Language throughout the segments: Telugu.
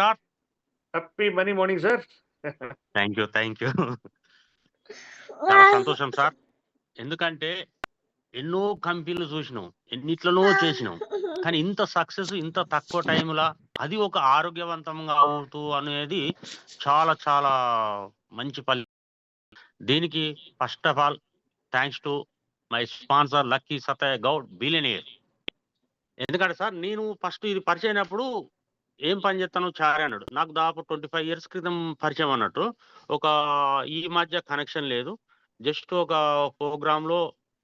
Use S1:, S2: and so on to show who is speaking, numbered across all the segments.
S1: Sir.
S2: Happy money morning sir.
S1: Thank you. Thank you. చాలా సంతోషం సార్. ఎందుకంటే ఎన్నో కంపెనీలు చూసినాం, ఎన్నిట్లనో చేసినాం. కానీ ఇంత సక్సెస్ ఇంత తక్కువ టైంలో అది ఒక ఆరోగ్యవంతంగా అవుతూ అనేది చాలా చాలా మంచి పని. దీనికి first of all thanks to my sponsor lucky Satayya Goud billionaire. ఎందుకంటే సార్ నేను ఫస్ట్ ఇది పరిచయం అయినప్పుడు ఏం పని చేస్తాను చారి అన్నాడు. నాకు దాదాపు 25 ఇయర్స్ క్రితం పరిచయం అన్నట్టు. ఒక ఈ మధ్య కనెక్షన్ లేదు. జస్ట్ ఒక ప్రోగ్రామ్ లో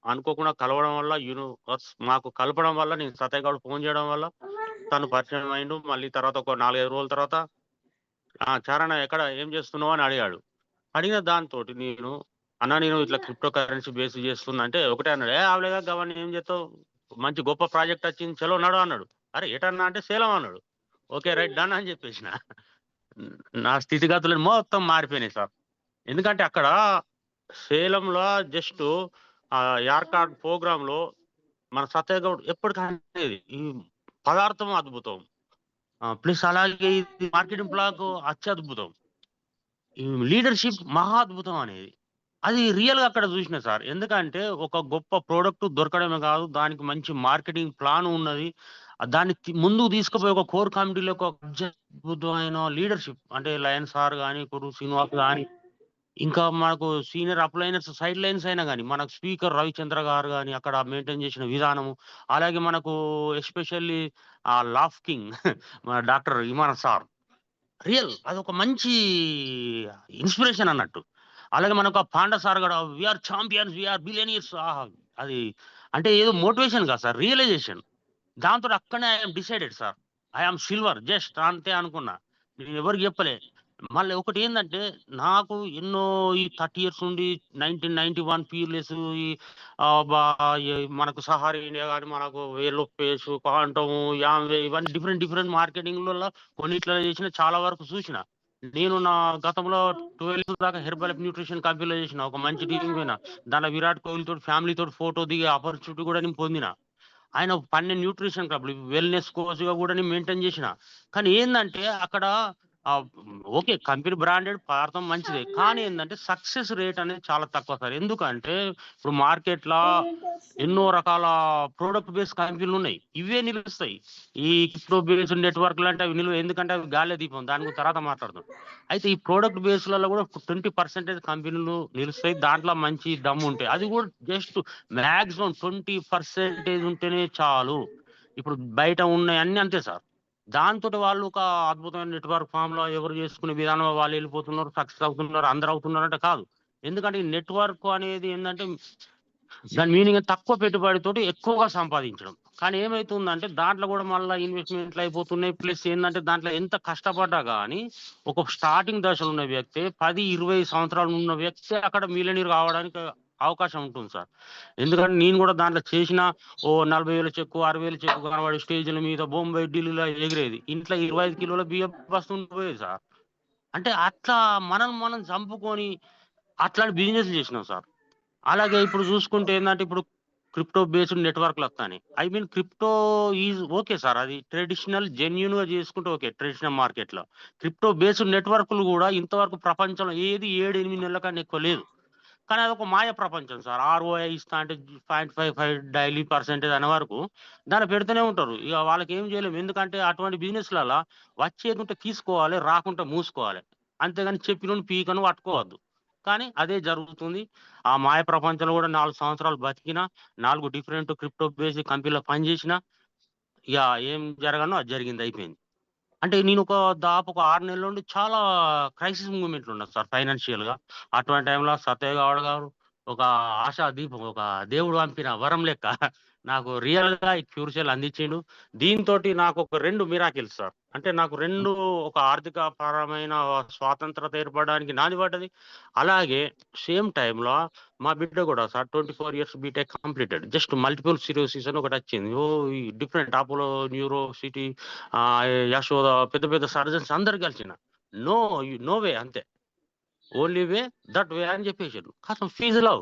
S1: అనుకోకుండా కలవడం వల్ల యూనివర్స్ మాకు కలపడం వల్ల నేను సతయ్య గౌడ్ ఫోన్ చేయడం వల్ల తను పరిచయం అయిండు. మళ్ళీ తర్వాత ఒక 4-5 రోజుల తర్వాత చారణ ఎక్కడ ఏం చేస్తున్నావు అని అడిగాడు. అడిగిన దాంతో నేను నేను ఇట్లా క్రిప్టో కరెన్సీ బేస్ చేస్తున్నా అంటే ఒకటే అన్నాడు, అవలేగా గవర్న ఏం చేస్తావు, మంచి గొప్ప ప్రాజెక్ట్ వచ్చింది చలో నాడు అన్నాడు. అరే ఏటన్నా అంటే సేలం అన్నాడు. ఓకే రైట్ డన్ అని చెప్పేసిన. నా స్థితిగతులు మొత్తం మారిపోయినాయి సార్. ఎందుకంటే అక్కడ సేలంలో జస్ట్ యార్కాడ్ ప్రోగ్రామ్ లో మన సత్య గౌడ్ ఎప్పటికనేది ఈ పదార్థం అద్భుతం, ప్లస్ అలాగే ఇది మార్కెటింగ్ బ్లాక్ అత్యద్భుతం, ఈ లీడర్షిప్ మహా అద్భుతం అనేది అది రియల్ గా అక్కడ చూసిన సార్. ఎందుకంటే ఒక గొప్ప ప్రోడక్ట్ దొరకడమే కాదు, దానికి మంచి మార్కెటింగ్ ప్లాన్ ఉన్నది. దాన్ని ముందుకు తీసుకుపోయి ఒక కోర్ కమిటీలో ఒక అద్భుతమైన లీడర్షిప్ అంటే లయన్ సార్ కానీ, కురు శ్రీనివాస్ కానీ, ఇంకా మనకు సీనియర్ అప్లైనర్స్ సైడ్ లైన్స్ అయినా కానీ మనకు స్పీకర్ రవిచంద్ర గారు కానీ అక్కడ మెయింటైన్ చేసిన విధానము, అలాగే మనకు ఎస్పెషల్లీ లాఫ్ కింగ్ మన డాక్టర్ ఇమాన్ సార్ రియల్ అదొక మంచి ఇన్స్పిరేషన్ అన్నట్టు. అలాగే మనకు ఆ పాండా సార్ కూడా వీఆర్ ఛాంపియన్స్, వీఆర్ బిలియనీర్స్, అది అంటే ఏదో మోటివేషన్ కాదు సార్, రియలైజేషన్. దాంతో అక్కడనే I'm decided sir, I'm silver just అంతే అనుకున్నా. నేను ఎవరికి చెప్పలే. మళ్ళీ ఒకటి ఏంటంటే నాకు ఎన్నో ఈ 30 ఇయర్స్ నుండి 1991 పీర్లెస్ మనకు సహారా ఇండియా కానీ, మనకు వేలో పేస్ క్వాంటమ్ యామ్వే ఇవన్నీ డిఫరెంట్ డిఫరెంట్ మార్కెటింగ్లలో కొన్నిట్లో చేసిన చాలా వరకు చూసిన. నేను నా గతంలో 12 దాకా హెర్బల్ న్యూట్రిషన్ కంపెనీలో చేసిన, ఒక మంచి టీం పోయినా. దాంట్లో విరాట్ కోహ్లీ తోటి ఫ్యామిలీ తోటి ఫోటో దిగే ఆపర్చునిటీ కూడా నేను పొందిన. ఆయన 12 న్యూట్రిషన్ క్లబ్లు వెల్నెస్ కోచ్ గా కూడా నేను మెయింటైన్ చేసిన. కానీ ఏంటంటే అక్కడ ఓకే కంపెనీ బ్రాండెడ్ పదార్థం మంచిదే, కానీ ఏంటంటే సక్సెస్ రేట్ అనేది చాలా తక్కువ సార్. ఎందుకంటే ఇప్పుడు మార్కెట్ లో ఎన్నో రకాల ప్రోడక్ట్ బేస్డ్ కంపెనీలు ఉన్నాయి, ఇవే నిలుస్తాయి. ఈ క్రిప్టో బేస్డ్ నెట్వర్క్ అంటే అవి నిలువ, ఎందుకంటే అవి గాలే దీపం, దాని గురించి తర్వాత మాట్లాడదాం. అయితే ఈ ప్రోడక్ట్ బేస్లలో కూడా 20% కంపెనీలు నిలుస్తాయి, దాంట్లో మంచి దమ్ము ఉంటాయి. అది కూడా జస్ట్ మ్యాక్సిమం 20% ఉంటేనే చాలు. ఇప్పుడు బయట ఉన్నాయి అన్ని అంతే సార్. దాంతో వాళ్ళు ఒక అద్భుతమైన నెట్వర్క్ ఫామ్ లో ఎవరు చేసుకునే విధానం వాళ్ళు వెళ్ళిపోతున్నారు, సక్సెస్ అవుతున్నారు, అందరు అవుతున్నారు అంటే కాదు. ఎందుకంటే ఈ నెట్వర్క్ అనేది ఏంటంటే దాని మీనింగ్ తక్కువ పెట్టుబడితోటి ఎక్కువగా సంపాదించడం. కానీ ఏమైతుందంటే దాంట్లో కూడా మళ్ళీ ఇన్వెస్ట్మెంట్లు అయిపోతున్నాయి. ప్లస్ ఏంటంటే దాంట్లో ఎంత కష్టపడ్డా కానీ ఒక స్టార్టింగ్ దశలో ఉన్న వ్యక్తి 10-20 సంవత్సరాలు ఉన్న వ్యక్తి అక్కడ మిలియనీర్ కావడానికి అవకాశం ఉంటుంది సార్. ఎందుకంటే నేను కూడా దాంట్లో చేసిన 40,000 చెక్కు 60,000 చెక్కు కనబడి స్టేజ్ల మీద బొంబాయి ఢిల్లీలో ఎగిరేది, ఇంట్లో 25 కిలోల బియ్యం వస్తుంది పోయేది సార్. అంటే అట్లా మనం చంపుకొని అట్లాంటి బిజినెస్ చేసినాం సార్. అలాగే ఇప్పుడు చూసుకుంటే ఏంటంటే ఇప్పుడు క్రిప్టో బేస్డ్ నెట్వర్క్లు వస్తాయి. I mean crypto is okay sir, అది ట్రెడిషనల్ జెన్యున్ గా చేసుకుంటే ఓకే. ట్రెడిషనల్ మార్కెట్ లో క్రిప్టో బేస్డ్ నెట్వర్క్లు కూడా ఇంతవరకు ప్రపంచంలో ఏది 7-8 నెలల కన్నా ఎక్కువ లేదు. కానీ అది ఒక మాయ ప్రపంచం సార్. ROI ఇస్తా అంటే 0.55 డైలీ పర్సెంటేజ్ అనే వరకు దాన్ని పెడుతూనే ఉంటారు. ఇక వాళ్ళకి ఏం చేయలేము, ఎందుకంటే అటువంటి బిజినెస్లలో వచ్చేది ఉంటే తీసుకోవాలి, రాకుంటే మూసుకోవాలి, అంతేగాని చెప్పిన పీకను పట్టుకోవద్దు. కానీ అదే జరుగుతుంది. ఆ మాయ ప్రపంచంలో కూడా 4 సంవత్సరాలు బతికిన, 4 డిఫరెంట్ క్రిప్టో బేస్డ్ కంపెనీలో పనిచేసిన, ఇక ఏం జరగనో అది జరిగింది, అయిపోయింది. అంటే నేను దాదాపు ఒక 6 నెలల నుండి చాలా క్రైసిస్ మూమెంట్లు ఉన్నా సార్ ఫైనాన్షియల్ గా. అటువంటి టైంలో సత్య గౌడ్ గారు ఒక ఆశా దీపం, ఒక దేవుడు పంపిన వరం లెక్క నాకు రియల్ గా ఈ క్యూర్షల్ అందించిండు. దీంతో నాకు ఒక 2 మిరాకిల్స్ సార్. అంటే నాకు 2 ఒక ఆర్థిక పరమైన స్వాతంత్రత ఏర్పడడానికి నాది పడ్డది. అలాగే సేమ్ టైంలో మా బిడ్డ కూడా sir 24 years BTech completed, just multiple sclerosis అని ఒకటి వచ్చింది. ఈ different Apollo neuro city, Yashoda పెద్ద పెద్ద సర్జన్స్ అందరు కలిసిన నో వే అంతే. ఓన్లీ వే దట్ వే అని చెప్పేసారు. కాస్త ఫీజులో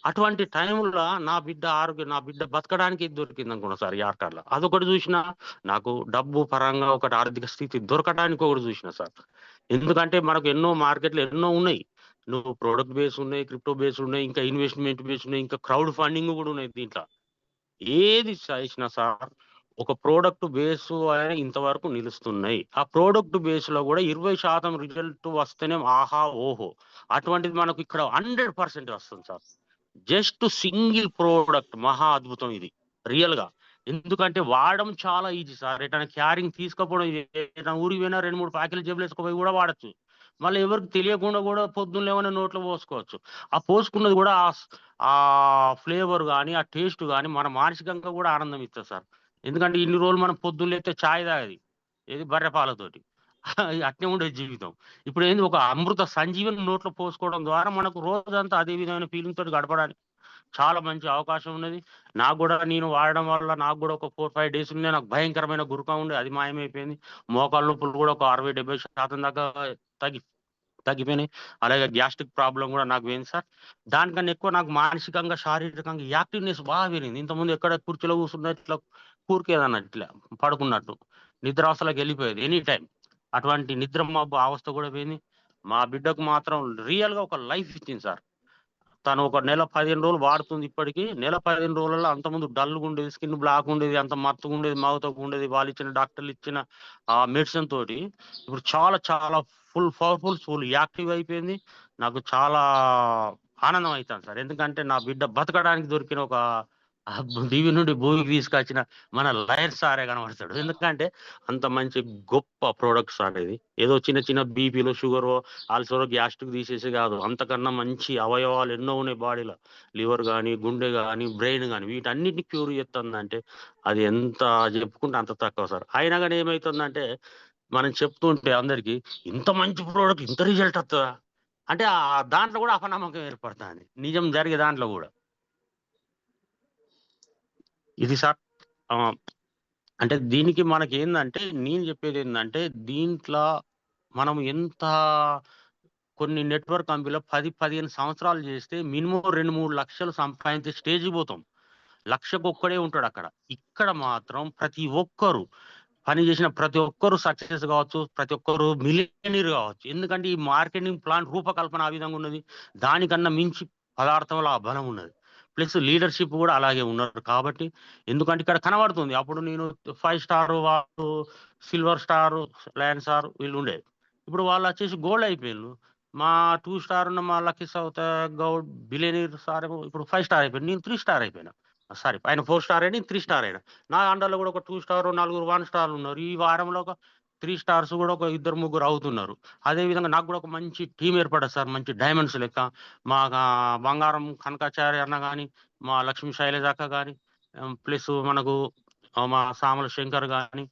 S1: అటువంటి టైంలో నా బిడ్డ బతకడానికి ఇది దొరికింది అనుకున్నా సార్ యార్కర్లో. అదొకటి చూసిన, నాకు డబ్బు పరంగా ఒకటి ఆర్థిక స్థితి దొరకడానికి ఒకటి చూసిన సార్. ఎందుకంటే మనకు ఎన్నో మార్కెట్లు ఎన్నో ఉన్నాయి. నువ్వు ప్రొడక్ట్ బేస్ ఉన్నాయి, క్రిప్టో బేస్ ఉన్నాయి, ఇంకా ఇన్వెస్ట్మెంట్ బేస్ ఉన్నాయి, ఇంకా క్రౌడ్ ఫండింగ్ కూడా ఉన్నాయి దీంట్లో. ఏది చేసినా సార్ ఒక ప్రోడక్ట్ బేస్ ఇంతవరకు నిలుస్తున్నాయి. ఆ ప్రోడక్ట్ బేస్ లో కూడా 20% రిజల్ట్ వస్తేనే ఆహా ఓహో, అటువంటిది మనకు ఇక్కడ 100% వస్తుంది సార్. జస్ట్ సింగిల్ ప్రోడక్ట్ మహా అద్భుతం ఇది రియల్ గా. ఎందుకంటే వాడడం చాలా ఈజీ సార్. ఎటైనా క్యారింగ్ తీసుకపోవడం, ఎటైనా ఊరికి పోయినా 2-3 ప్యాకెట్లు జేబులో వేసుకుపోయి కూడా వాడచ్చు. మళ్ళీ ఎవరికి తెలియకుండా కూడా పొద్దున్న లేవనే నోట్లో పోసుకోవచ్చు. ఆ పోసుకున్నది కూడా ఆ ఫ్లేవర్ కానీ ఆ టేస్ట్ కానీ మన మానసికంగా కూడా ఆనందం ఇస్తుంది సార్. ఎందుకంటే ఇన్ని రోజులు మనం పొద్దున్న లేస్తే ఛాయ్ తాగేది ఏది బర్రె పాలతోటి. అట్నే ఉండేది జీవితం. ఇప్పుడు ఏంది ఒక అమృత సంజీవని నోట్లో పోసుకోవడం ద్వారా మనకు రోజంతా అదే విధమైన ఫీలింగ్ తోటి గడపడానికి చాలా మంచి అవకాశం ఉన్నది. నాకు కూడా నేను వాడడం వల్ల నాకు కూడా ఒక 4-5 డేస్ ఉండే నాకు భయంకరమైన గురక ఉండే, అది మాయమైపోయింది. మోకాళ్ళ నొప్పులు కూడా ఒక 60-70% దాకా తగ్గి తగ్గిపోయినాయి. అలాగే గ్యాస్ట్రిక్ ప్రాబ్లం కూడా నాకు పోయింది సార్. దానికన్నా ఎక్కువ నాకు మానసికంగా శారీరకంగా యాక్టివ్నెస్ బాగా పెరిగింది. ఇంతకుముందు ఎక్కడ కుర్చీలో కూర్చున్న ఇట్లా కూరికేదన్నట్టు ఇట్లా పడుకున్నట్టు నిద్రావస్థలోకి వెళ్ళిపోయేది ఎనీ టైం. అటువంటి నిద్ర మబ్బు అవస్థ కూడా పోయింది. మా బిడ్డకు మాత్రం రియల్ గా ఒక లైఫ్ ఇచ్చింది సార్. తను ఒక నెల 15 రోజులు వాడుతుంది ఇప్పటికి. నెల 15 రోజులలో అంతకుముందు డల్‌గా ఉండేది, స్కిన్ బ్లాక్ ఉండేది, అంత మత్తుగా ఉండేది, మగతగా ఉండేది. వాళ్ళు ఇచ్చిన డాక్టర్లు ఇచ్చిన మెడిసిన్ తోటి ఇప్పుడు చాలా చాలా ఫుల్ పవర్‌ఫుల్, ఫుల్ యాక్టివ్ అయిపోయింది. నాకు చాలా ఆనందం అయితాంది సార్. ఎందుకంటే నా బిడ్డ బతకడానికి దొరికిన ఒక దివి నుండి భూమికి తీసుకొచ్చిన మన లయన్ సారే కనబడతాడు. ఎందుకంటే అంత మంచి గొప్ప ప్రొడక్ట్ సార్ ఇది. ఏదో చిన్న చిన్న బీపీలు, షుగరో, అల్సరో, గ్యాస్ట్రిక్ తీసేసి కాదు. అంతకన్నా మంచి అవయవాలు ఎన్నో ఉన్నాయి బాడీలో. లివర్ గానీ, గుండె గానీ, బ్రెయిన్ గానీ వీటన్నిటిని క్యూర్ చేస్తుందంటే అది ఎంత చెప్పుకుంటే అంత తక్కువ సార్. అయినా గానీ ఏమైతుందంటే మనం చెప్తుంటే అందరికి ఇంత మంచి ప్రోడక్ట్ ఇంత రిజల్ట్ వస్తదా? అంటే దాంట్లో కూడా అపనమ్మకం ఏర్పడుతుంది. నిజం జరిగే దాంట్లో కూడా. ఇది సార్. అంటే దీనికి మనకేందంటే నేను చెప్పేదేందంటే దీంట్లో మనం ఎంత కొన్ని నెట్‌వర్క్ కంపెనీలో 10, 15 సంవత్సరాలు చేస్తే మినిమమ్ 2, 3 లక్షలు సంపాదించే స్టేజ్‌కి పోతాం. లక్షకొక్కడే ఉంటాడక్కడ. ఇక్కడ మాత్రం ప్రతి ఒక్కరు పని చేసిన ప్రతి ఒక్కరు సక్సెస్ కావచ్చు. ప్రతి ఒక్కరు మిలియనీర్ కావచ్చు. ఎందుకంటే ఈ మార్కెటింగ్ ప్లాన్ రూపకల్పన ఆ విధంగా ఉన్నది. దానికన్నా మించి పదార్థంలో ఆ బలం ఉన్నది. ప్లస్ లీడర్‌షిప్ కూడా అలాగే ఉన్నారు కాబట్టి ఎందుకంటే ఇక్కడ కనబడుతుంది. అప్పుడు నేను 5 స్టార్ వాళ్ళు, సిల్వర్ స్టార్, లయన్ స్టార్ వీళ్ళుండేది. ఇప్పుడు వాళ్ళొచ్చేసి గోల్డ్ అయిపోయిన్రు. మా 2 స్టార్ ఉన్న మా lucky south Goud billionaire sir ఏమో ఇప్పుడు 5 స్టార్ అయిపోయిండు. నేను 3 స్టార్ అయిపోయినా. సారీ, ఆయన 4 స్టార్ అయ్యిండు. నేను 3 స్టార్ అయినా. నా అండర్‌లో కూడా ఒక 2 స్టార్, నలుగురు 1 స్టార్‌లు ఉన్నారు. ఈ వారంలో ఒక 3 స్టార్స్ కూడా ఒక ఇద్దరు, ముగ్గురు అవుతున్నారు. అదే విధంగా నాకు కూడా ఒక మంచి టీమ్ ఏర్పడ్డది సార్. మంచి డైమండ్స్ లెక్క. మా బంగారం కనకాచారి అన్న గాని, మా లక్ష్మీ శైలజ అక్క గాని, ప్లస్ మనకు మా సామల శంకర్ గాని,